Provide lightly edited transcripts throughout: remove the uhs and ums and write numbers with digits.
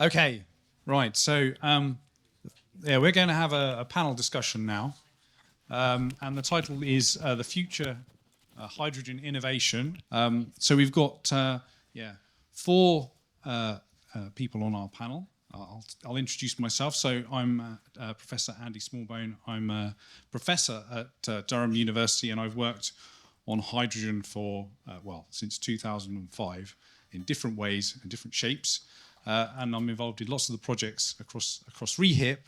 Okay, right. So, yeah, we're going to have a panel discussion now. And the title is The Future Hydrogen Innovation. So we've got, four people on our panel. I'll introduce myself. So I'm Professor Andy Smallbone. I'm a professor at Durham University, and I've worked on hydrogen for, since 2005 in different ways and different shapes. And I'm involved in lots of the projects across ReHIP.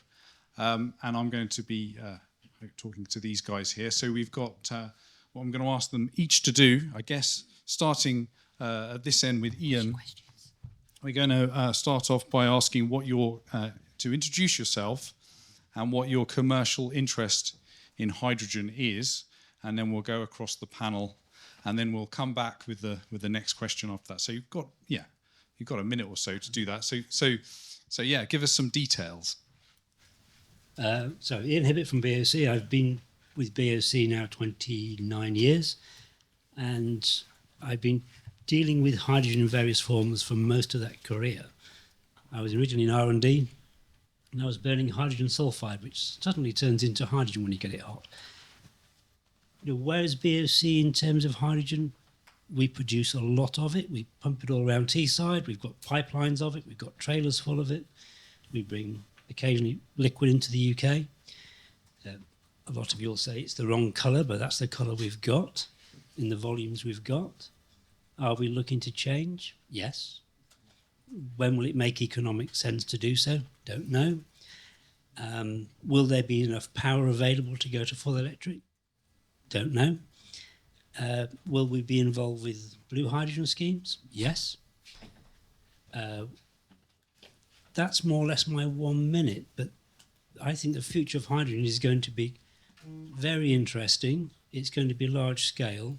And I'm going to be talking to these guys here. So we've got what I'm going to ask them each to do, I guess, starting at this end with Ian. We're going to start off by asking what to introduce yourself and what your commercial interest in hydrogen is, and then we'll go across the panel, and then we'll come back with the next question after that. So you've got a minute or so to do that. So yeah, give us some details. So Ian Hibbett from BOC. I've been with BOC now 29 years, and I've been dealing with hydrogen in various forms for most of that career. I was originally in R&D, and I was burning hydrogen sulfide, which suddenly turns into hydrogen when you get it hot. Where is BOC in terms of hydrogen? We produce a lot of it. We pump it all around Teesside. We've got pipelines of it. We've got trailers full of it. We bring occasionally liquid into the UK. A lot of you will say it's the wrong colour, but that's the colour we've got in the volumes we've got. Are we looking to change? Yes. When will it make economic sense to do so? Don't know. Will there be enough power available to go to full electric? Don't know. Will we be involved with blue hydrogen schemes? Yes. That's more or less my 1 minute, but I think the future of hydrogen is going to be very interesting. It's going to be large scale,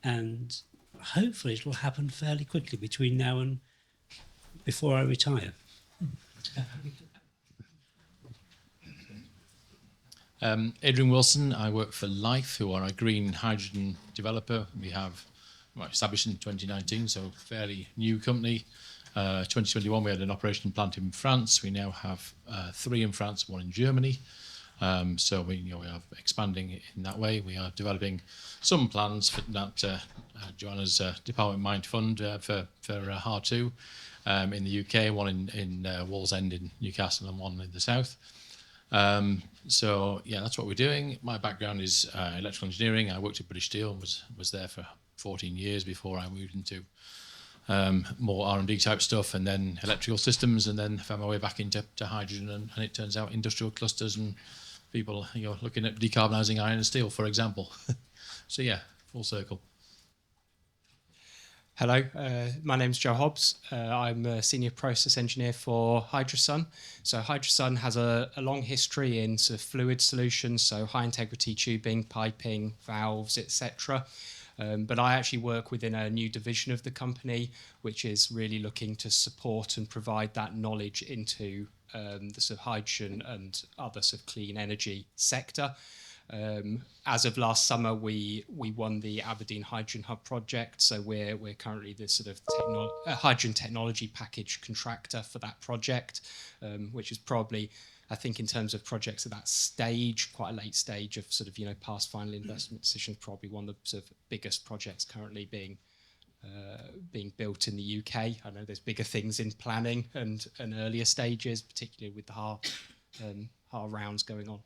and hopefully it will happen fairly quickly between now and before I retire. Adrian Wilson. I work for Life, who are a green hydrogen developer. We have established in 2019, so fairly new company. 2021 we had an operation plant in France. We now have 3 in France, 1 in Germany. So we are expanding in that way. We are developing some plans for that Joanna's Department Mind Fund for HAR2 in the UK, 1 in Wallsend in Newcastle and 1 in the south. So yeah, that's what we're doing. My background is electrical engineering. I worked at British Steel and was there for 14 years before I moved into more R&D type stuff, and then electrical systems, and then found my way back into hydrogen, and it turns out industrial clusters and people looking at decarbonising iron and steel, for example. So yeah, full circle. Hello, my name's Joe Hobbs. I'm a senior process engineer for Hydrosun. So Hydrosun has a long history in sort of fluid solutions, so high integrity tubing, piping, valves, etc. But I actually work within a new division of the company, which is really looking to support and provide that knowledge into the sort of hydrogen and other sort of clean energy sector. As of last summer, we won the Aberdeen Hydrogen Hub project, so we're currently the sort of hydrogen technology package contractor for that project, which is probably, I think, in terms of projects at that stage, quite a late stage of sort of past final investment decisions, probably one of the sort of biggest projects currently being built in the UK. I know there's bigger things in planning and earlier stages, particularly with the HAR rounds going on.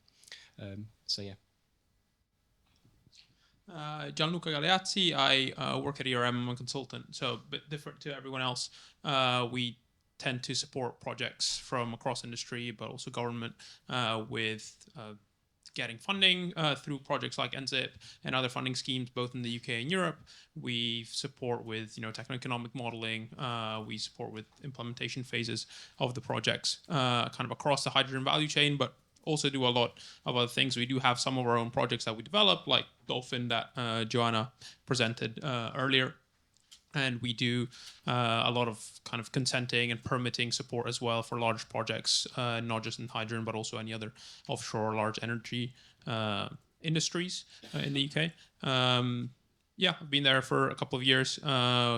So yeah. Gianluca Galeazzi. I work at ERM. I'm a consultant, so a bit different to everyone else. We tend to support projects from across industry, but also government, with getting funding through projects like NZIP and other funding schemes, both in the UK and Europe. We support with techno-economic modeling. We support with implementation phases of the projects, kind of across the hydrogen value chain, but also do a lot of other things. We do have some of our own projects that we develop, like Dolphin that Joanna presented earlier. And we do a lot of kind of consenting and permitting support as well for large projects, not just in hydrogen, but also any other offshore large energy industries in the UK. Yeah, I've been there for a couple of years,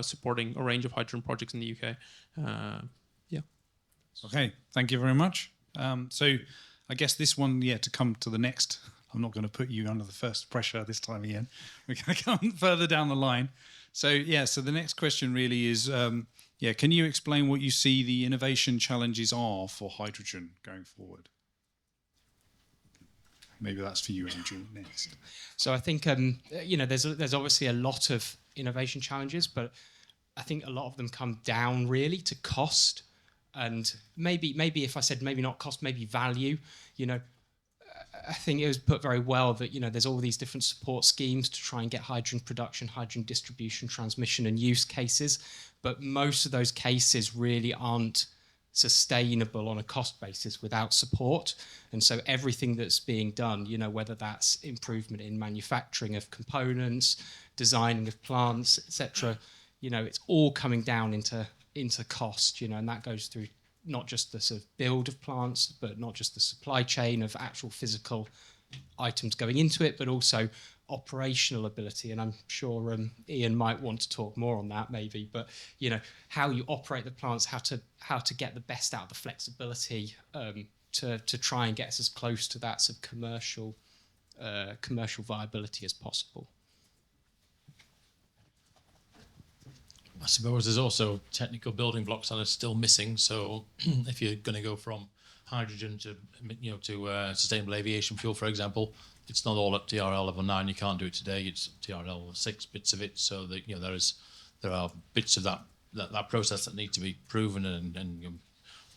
supporting a range of hydrogen projects in the UK. Yeah. Okay, thank you very much. So I guess this one, to come to the next, I'm not going to put you under the first pressure this time again. We're going to come further down the line. So the next question really is, can you explain what you see the innovation challenges are for hydrogen going forward? Maybe that's for you, Andrew, next. So I think there's obviously a lot of innovation challenges, but I think a lot of them come down really to cost, and maybe if I said maybe not cost, maybe value. I think it was put very well that there's all these different support schemes to try and get hydrogen production, hydrogen distribution, transmission, and use cases, but most of those cases really aren't sustainable on a cost basis without support. And so everything that's being done, whether that's improvement in manufacturing of components, designing of plants, etc., it's all coming down into cost, and that goes through not just the sort of build of plants, but not just the supply chain of actual physical items going into it, but also operational ability. And I'm sure Ian might want to talk more on that maybe, but how you operate the plants, how to get the best out of the flexibility to try and get us as close to that sort of commercial viability as possible. I suppose there's also technical building blocks that are still missing. So if you're going to go from hydrogen to sustainable aviation fuel, for example, it's not all at TRL level 9. You can't do it today. It's TRL level 6 bits of it. So that there are bits of that process that need to be proven and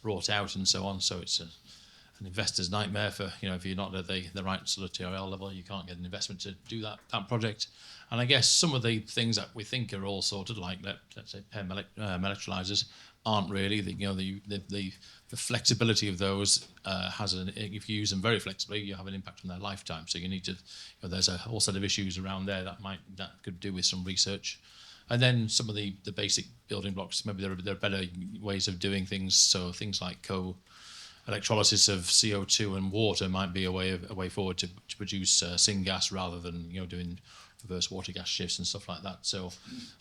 brought out and so on. So it's an investor's nightmare for if you're not at the right sort of TRL level, you can't get an investment to do that project. And I guess some of the things that we think are all sorted, like let's say PEM electrolyzers, aren't really. The flexibility of those if you use them very flexibly, you have an impact on their lifetime. So you need to. There's a whole set of issues around there that could do with some research. And then some of the basic building blocks, maybe there are better ways of doing things. So things like electrolysis of CO2 and water might be a way forward to produce syngas rather than doing reverse water gas shifts and stuff like that. So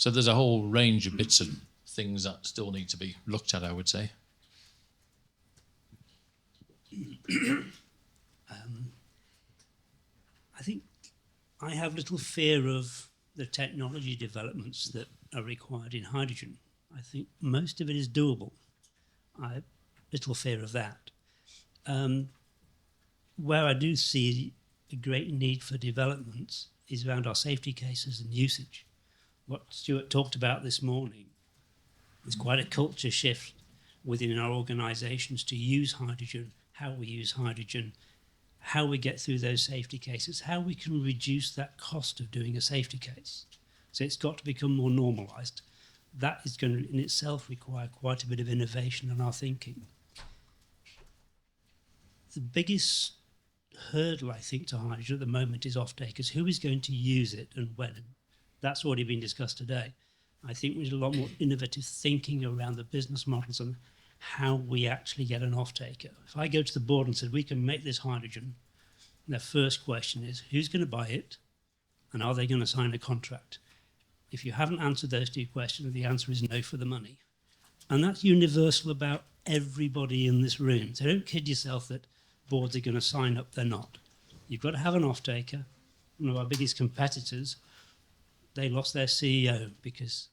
there's a whole range of bits of things that still need to be looked at, I would say. I think I have little fear of the technology developments that are required in hydrogen. I think most of it is doable. I have little fear of that. Where I do see a great need for developments is around our safety cases and usage. What Stuart talked about this morning is quite a culture shift within our organisations to use hydrogen, how we use hydrogen, how we get through those safety cases, how we can reduce that cost of doing a safety case. So it's got to become more normalised. That is going to in itself require quite a bit of innovation in our thinking. The biggest hurdle, I think, to hydrogen at the moment is off-takers. Who is going to use it and when? That's already been discussed today. I think we need a lot more innovative thinking around the business models and how we actually get an off-taker. If I go to the board and said, we can make this hydrogen, their first question is, who's going to buy it and are they going to sign a contract? If you haven't answered those two questions, the answer is no for the money. And that's universal about everybody in this room. So don't kid yourself that boards are going to sign up. They're not. You've got to have an off-taker. One of our biggest competitors, they lost their CEO because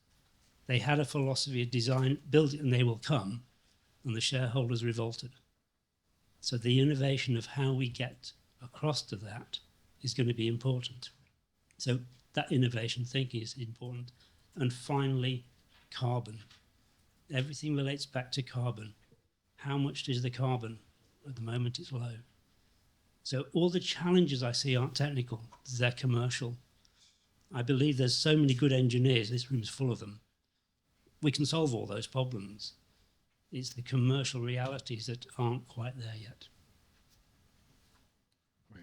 they had a philosophy of design, build it and they will come, and the shareholders revolted. So the innovation of how we get across to that is going to be important. So that innovation thinking is important. And finally, carbon. Everything relates back to carbon. How much is the carbon? At the moment, it's low. So all the challenges I see aren't technical, they're commercial. I believe there's so many good engineers, this room's full of them. We can solve all those problems. It's the commercial realities that aren't quite there yet.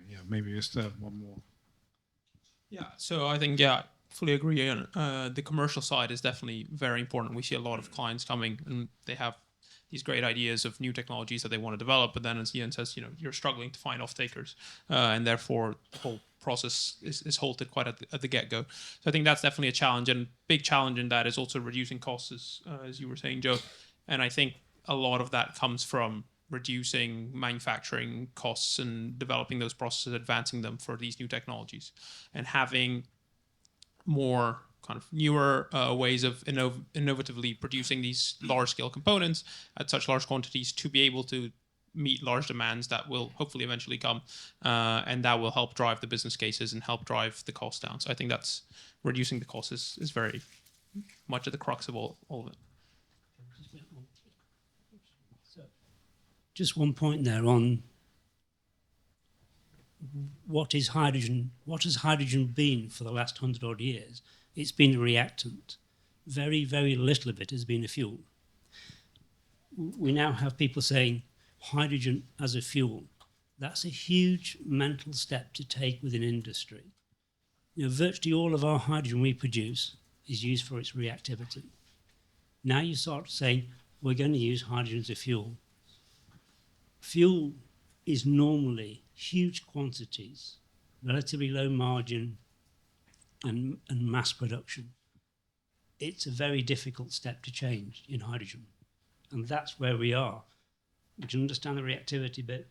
Yeah, maybe just one more. Yeah, so I think, fully agree on the commercial side is definitely very important. We see a lot of clients coming and they have these great ideas of new technologies that they want to develop, but then, as Ian says, you're struggling to find off takers, and therefore the whole process is halted quite at the get-go. So I think that's definitely a challenge, and big challenge in that is also reducing costs, as you were saying, Joe. And I think a lot of that comes from reducing manufacturing costs and developing those processes, advancing them for these new technologies, and having more kind of newer ways of innovatively producing these large-scale components at such large quantities to be able to meet large demands that will hopefully eventually come, and that will help drive the business cases and help drive the cost down. So I think that's reducing the cost is very much at the crux of all of it. Just one point there on what is hydrogen. What has hydrogen been for the last 100 odd years? It's been a reactant. Very, very little of it has been a fuel. We now have people saying hydrogen as a fuel. That's a huge mental step to take within industry. Virtually all of our hydrogen we produce is used for its reactivity. Now you start saying we're going to use hydrogen as a fuel. Fuel is normally huge quantities, relatively low margin, and mass production. It's a very difficult step to change in hydrogen. And that's where we are. We can understand the reactivity, but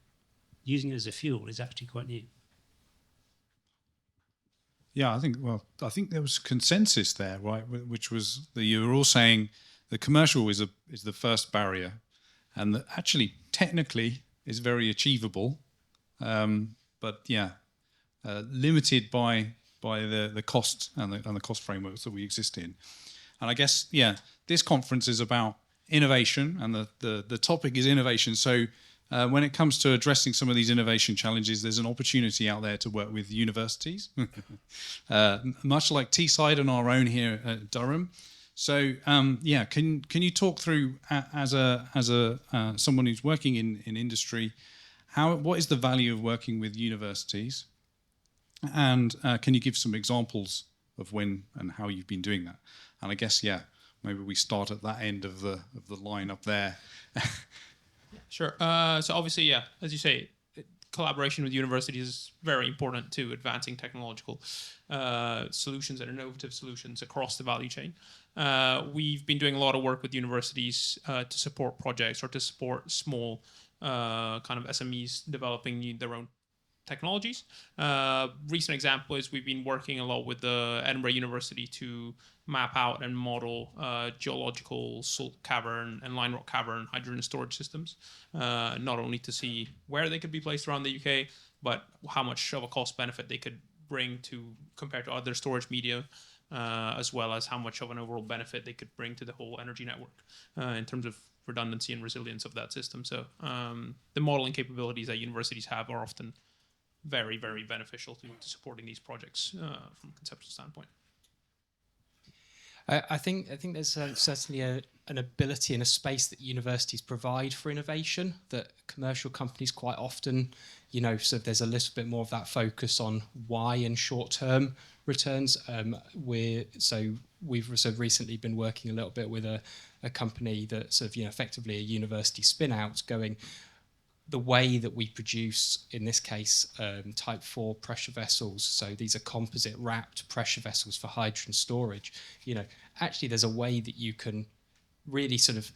using it as a fuel is actually quite new. Yeah, I think there was consensus there, right? Which was that you were all saying the commercial is the first barrier, and that actually technically is very achievable, but limited by the cost and the cost frameworks that we exist in. And I guess this conference is about innovation, and the topic is innovation. So when it comes to addressing some of these innovation challenges, there's an opportunity out there to work with universities, much like Teesside and our own here at Durham. So can you talk through as someone who's working in industry, what is the value of working with universities, and can you give some examples of when and how you've been doing that? And I guess maybe we start at that end of the line up there. Sure. So obviously, as you say, collaboration with universities is very important to advancing technological solutions and innovative solutions across the value chain. We've been doing a lot of work with universities to support projects or to support small kind of SMEs developing their own technologies. Recent example is we've been working a lot with the Edinburgh University to map out and model geological salt cavern and line rock cavern hydrogen storage systems, not only to see where they could be placed around the UK, but how much of a cost benefit they could bring to compared to other storage media, as well as how much of an overall benefit they could bring to the whole energy network in terms of redundancy and resilience of that system. So the modeling capabilities that universities have are often very, very beneficial to supporting these projects from a conceptual standpoint. I think there's certainly an ability and a space that universities provide for innovation that commercial companies quite often, so there's a little bit more of that focus on why and short-term returns. We've recently been working a little bit with a company that's effectively a university spin-out, going the way that we produce, in this case, Type 4 pressure vessels. So these are composite wrapped pressure vessels for hydrogen storage. Actually, there's a way that you can really sort of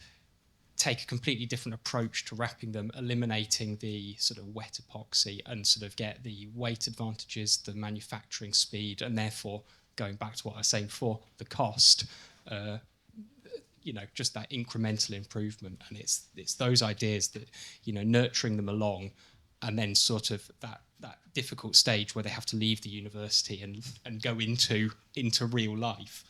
take a completely different approach to wrapping them, eliminating the sort of wet epoxy, and sort of get the weight advantages, the manufacturing speed, and therefore, going back to what I was saying before, the cost, just that incremental improvement. And it's those ideas that, nurturing them along, and then sort of that difficult stage where they have to leave the university and go into real life.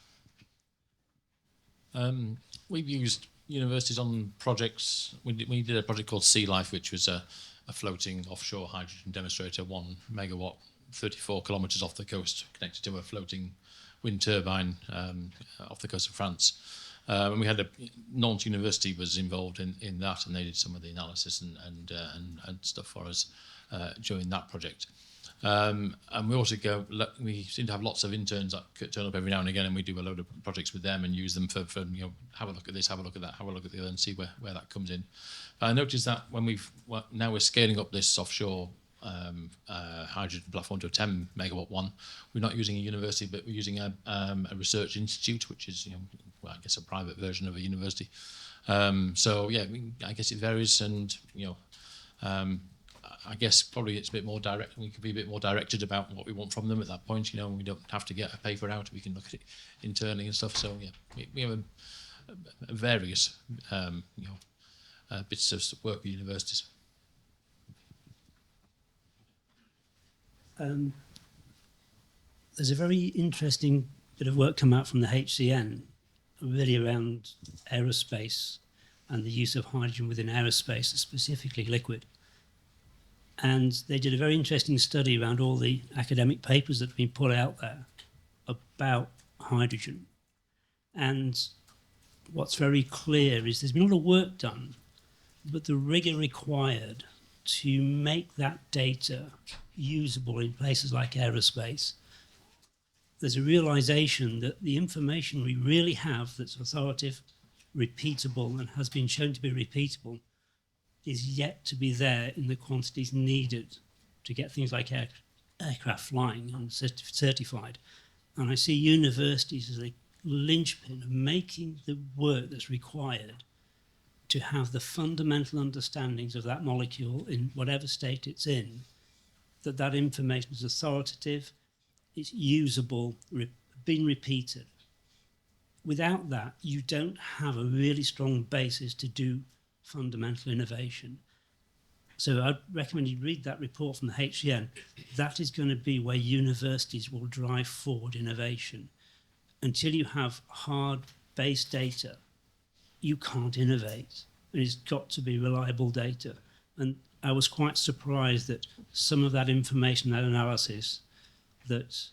We've used universities on projects. We did a project called Sea Life, which was a floating offshore hydrogen demonstrator, 1 megawatt, 34 kilometres off the coast, connected to a floating wind turbine off the coast of France. And we had Nantes University was involved in that, and they did some of the analysis and stuff for us during that project. And we also we seem to have lots of interns that turn up every now and again, and we do a load of projects with them and use them for have a look at this, have a look at that, have a look at the other, and see where that comes in. I noticed that when now we're scaling up this offshore hydrogen platform to a 10 megawatt one, we're not using a university, but we're using a research institute, which is I guess a private version of a university. So yeah, I guess it varies, and I guess probably it's a bit more direct. We could be a bit more directed about what we want from them at that point. We don't have to get a paper out. We can look at it internally and stuff. So yeah, we have various bits of work with universities. There's a very interesting bit of work come out from the HCN, really around aerospace and the use of hydrogen within aerospace, specifically liquid. And they did a very interesting study around all the academic papers that have been put out there about hydrogen. And what's very clear is there's been a lot of work done, but the rigor required to make that data usable in places like aerospace, there's a realization that the information we really have that's authoritative, repeatable, and has been shown to be repeatable is yet to be there in the quantities needed to get things like aircraft flying and certified. And I see universities as a linchpin of making the work that's required to have the fundamental understandings of that molecule in whatever state it's in, that information is authoritative, it's usable, been repeated. Without that, you don't have a really strong basis to do fundamental innovation. So I'd recommend you read that report from the HCN. That is going to be where universities will drive forward innovation. Until you have hard base data, you can't innovate. And it's got to be reliable data. And I was quite surprised that some of that information, that analysis, that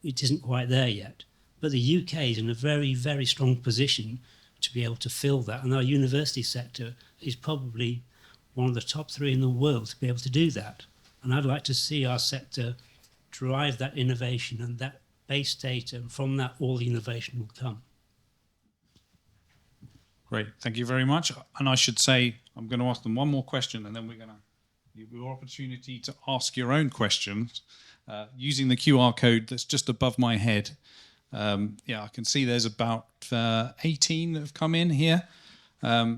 it isn't quite there yet. But the UK is in a very, very strong position to be able to fill that. And our university sector is probably one of the top 3 in the world to be able to do that. And I'd like to see our sector drive that innovation and that base data, and from that all the innovation will come. Great, thank you very much. And I should say, I'm going to ask them one more question, and then we're going to give you an opportunity to ask your own questions using the QR code that's just above my head. I can see there's about 18 that have come in here.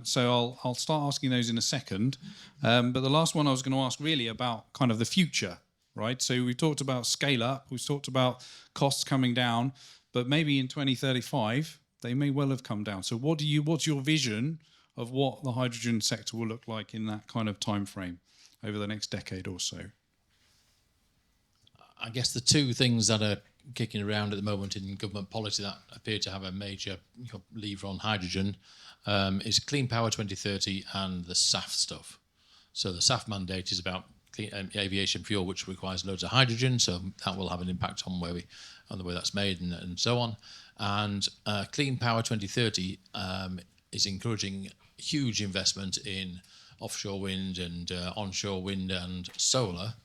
So I'll start asking those in a second. But the last one I was going to ask really about kind of the future, right? So we've talked about scale up, we've talked about costs coming down, but maybe in 2035, they may well have come down. So what's your vision of what the hydrogen sector will look like in that kind of time frame over the next decade or so? I guess the two things that are kicking around at the moment in government policy that appear to have a major lever on hydrogen is Clean Power 2030 and the SAF stuff. So the SAF mandate is about clean aviation fuel, which requires loads of hydrogen, so that will have an impact on the way that's made and so on. And Clean Power 2030 is encouraging huge investment in offshore wind and onshore wind and solar.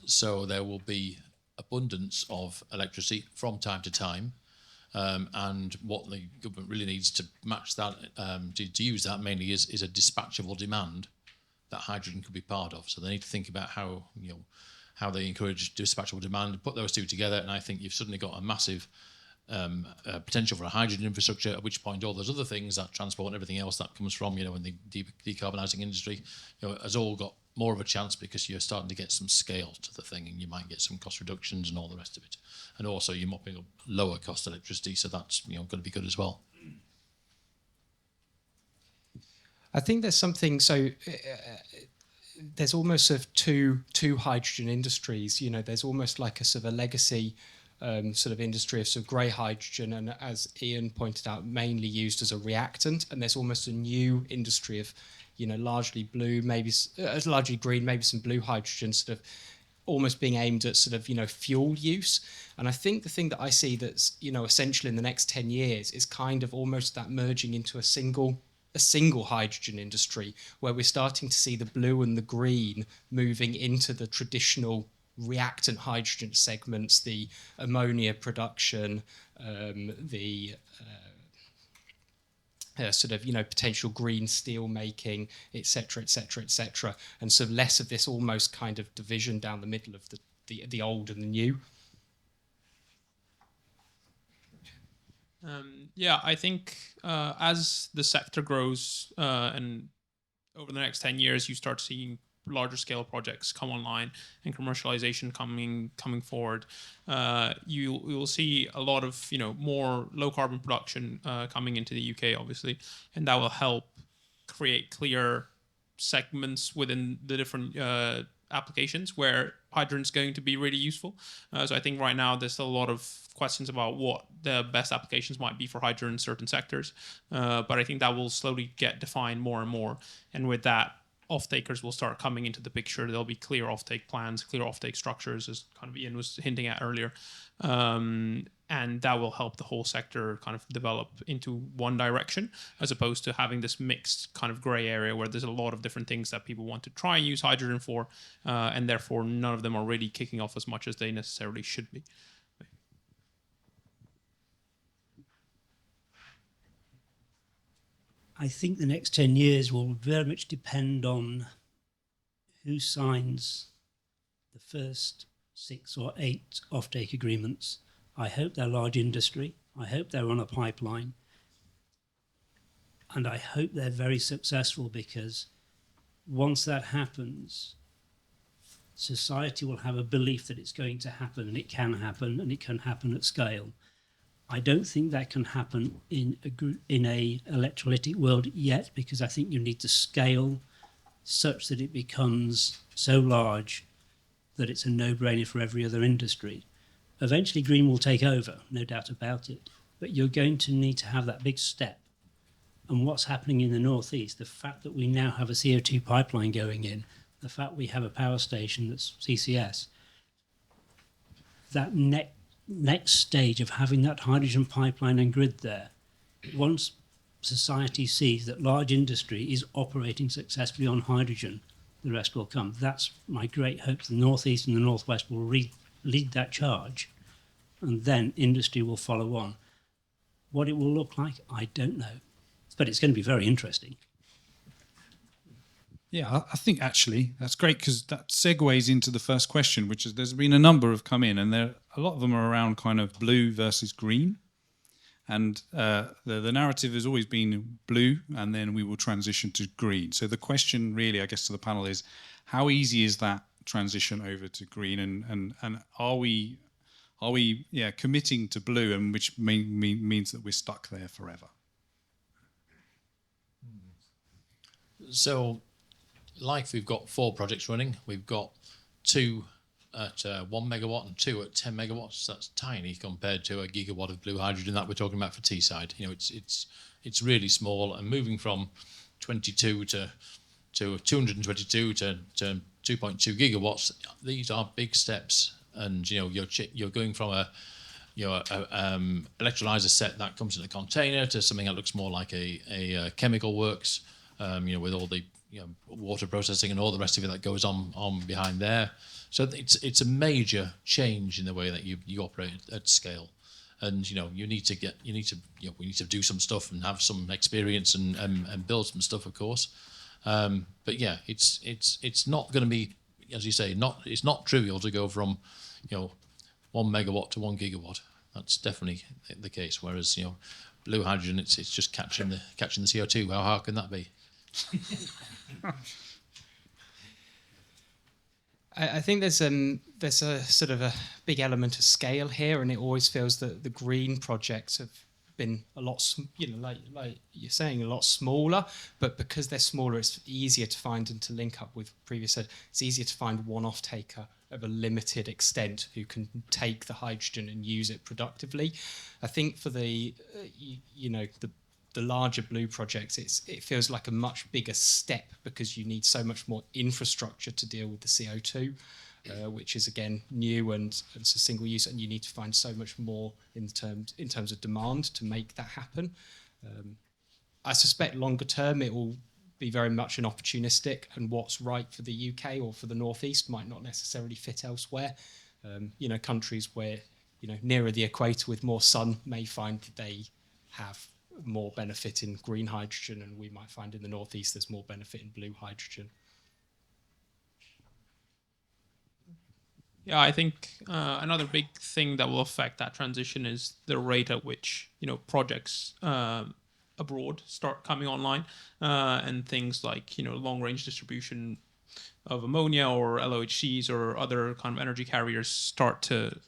So there will be abundance of electricity from time to time. And what the government really needs to match that, to use that mainly is a dispatchable demand that hydrogen could be part of. So they need to think about how they encourage dispatchable demand, put those two together, and I think you've suddenly got a massive potential for a hydrogen infrastructure, at which point all those other things, that transport and everything else that comes from, in the decarbonising industry, has all got more of a chance because you're starting to get some scale to the thing, and you might get some cost reductions and all the rest of it. And also you're mopping up lower cost electricity, so that's going to be good as well. I think there's something, so there's almost sort of two hydrogen industries. There's almost like a sort of a legacy sort of industry of sort of grey hydrogen, and as Ian pointed out, mainly used as a reactant. And there's almost a new industry of, largely blue, maybe largely green, maybe some blue hydrogen, sort of almost being aimed at sort of, fuel use. And I think the thing that I see that's, essential in the next 10 years is kind of almost that merging into a single hydrogen industry, where we're starting to see the blue and the green moving into the traditional reactant hydrogen segments, the ammonia production, the sort of, potential green steel making, et cetera, et cetera, et cetera, and so less of this almost kind of division down the middle of the old and the new. Yeah, I think as the sector grows and over the next 10 years, you start seeing larger scale projects come online and commercialization coming forward. You will see a lot of more low carbon production coming into the UK, obviously, and that will help create clear segments within the different applications where hydrogen is going to be really useful. So I think right now there's still a lot of questions about what the best applications might be for hydrogen in certain sectors. But I think that will slowly get defined more and more. And with that, off-takers will start coming into the picture. There'll be clear off-take plans, clear off-take structures, as kind of Ian was hinting at earlier. And that will help the whole sector kind of develop into one direction, as opposed to having this mixed kind of gray area where there's a lot of different things that people want to try and use hydrogen for, and therefore none of them are really kicking off as much as they necessarily should be. I think the next 10 years will very much depend on who signs the first 6 or 8 offtake agreements. I hope they're large industry. I hope they're on a pipeline. And I hope they're very successful, because once that happens, society will have a belief that it's going to happen, and it can happen, and it can happen at scale. I don't think that can happen in a electrolytic world yet, because I think you need to scale such that it becomes so large that it's a no-brainer for every other industry. Eventually green will take over, no doubt about it, but you're going to need to have that big step. And what's happening in the Northeast, the fact that we now have a CO2 pipeline going in, the fact we have a power station that's CCS, that next stage of having that hydrogen pipeline and grid there, once society sees that large industry is operating successfully on hydrogen, the rest will come. That's my great hope. The Northeast and the Northwest will lead that charge, and then industry will follow on. What it will look like, I don't know, but it's going to be very interesting. Yeah, I think actually that's great, because that segues into the first question, which is there's been a number have come in, and a lot of them are around kind of blue versus green. And the narrative has always been blue, and then we will transition to green. So the question really, I guess, to the panel is, how easy is that transition over to green, and are we committing to blue, and which means that we're stuck there forever? So, like, we've got 4 projects running. We've got 2 at 1 megawatt and 2 at 10 megawatts. That's tiny compared to a gigawatt of blue hydrogen that we're talking about for Teesside. It's really small, and moving from 22 to 222 to 2.2 gigawatts. These are big steps, and you're going from a electrolyzer set that comes in a container to something that looks more like a chemical works, with all the water processing and all the rest of it that goes on behind there. So it's a major change in the way that you operate at scale, and we need to do some stuff and have some experience and build some stuff, of course. But yeah, it's not going to be, as you say, it's not trivial to go from 1 megawatt to 1 gigawatt. That's definitely the case. Whereas blue hydrogen, it's just capturing the CO2. How hard can that be? I think there's a sort of a big element of scale here, and it always feels that the green projects have been a lot, like you're saying, a lot smaller. But because they're smaller, it's easier to find and to link up with previous said. It's easier to find one off-taker of a limited extent who can take the hydrogen and use it productively. I think for the larger blue projects, it feels like a much bigger step, because you need so much more infrastructure to deal with the CO2, which is again new and it's a single use, and you need to find so much more in terms of demand to make that happen. I suspect longer term it will be very much an opportunistic, and what's right for the UK or for the Northeast might not necessarily fit elsewhere. Countries where, nearer the equator with more sun may find that they have more benefit in green hydrogen, and we might find in the Northeast there's more benefit in blue hydrogen. Yeah, I think another big thing that will affect that transition is the rate at which projects abroad start coming online, and things like long range distribution of ammonia or LOHCs or other kind of energy carriers start to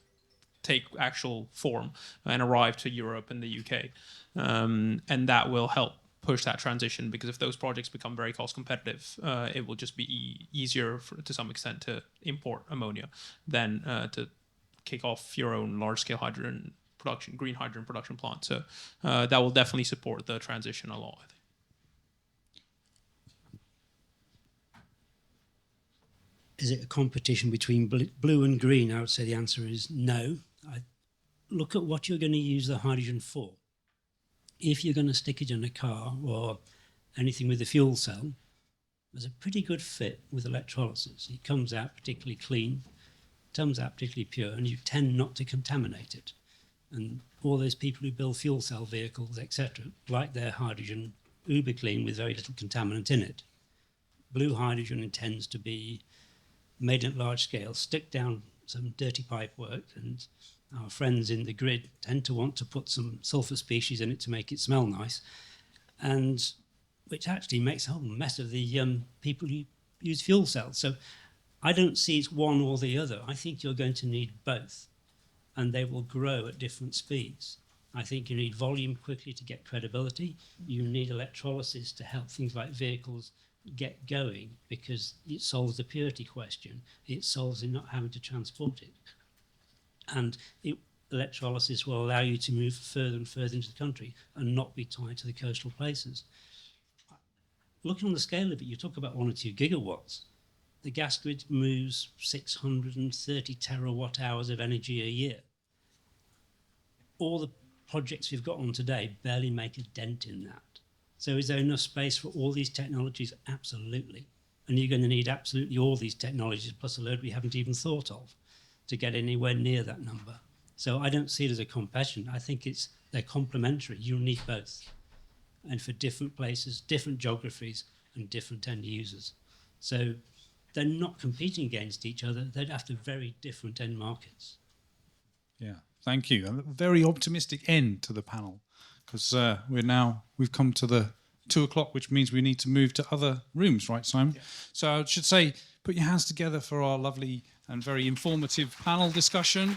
take actual form and arrive to Europe and the UK, and that will help push that transition, because if those projects become very cost competitive, it will just be easier to some extent to import ammonia than to kick off your own large-scale hydrogen production, green hydrogen production plant. So that will definitely support the transition a lot, I think. Is it a competition between blue and green? I would say the answer is no. Look at what you're going to use the hydrogen for. If you're going to stick it in a car or anything with a fuel cell, there's a pretty good fit with electrolysis. It comes out particularly clean, comes out particularly pure, and you tend not to contaminate it. And all those people who build fuel cell vehicles, etc., like their hydrogen uber clean with very little contaminant in it. Blue hydrogen intends to be made at large scale, stick down some dirty pipe work, and our friends in the grid tend to want to put some sulfur species in it to make it smell nice, and which actually makes a whole mess of the people who use fuel cells. So I don't see it's one or the other. I think you're going to need both, and they will grow at different speeds. I think you need volume quickly to get credibility. You need electrolysis to help things like vehicles get going, because it solves the purity question. It solves in not having to transport it. And electrolysis will allow you to move further and further into the country and not be tied to the coastal places. Looking on the scale of it, you talk about 1 or 2 gigawatts. The gas grid moves 630 terawatt hours of energy a year. All the projects we've got on today barely make a dent in that. So is there enough space for all these technologies? Absolutely. And you're going to need absolutely all these technologies, plus a load we haven't even thought of, to get anywhere near that number. So I don't see it as a competition. I think they're complementary. You need both. And for different places, different geographies, and different end users. So they're not competing against each other. They're after very different end markets. Yeah, thank you. A very optimistic end to the panel, because we've come to the 2 o'clock, which means we need to move to other rooms, right, Simon? Yeah. So I should say, put your hands together for our lovely and very informative panel discussion.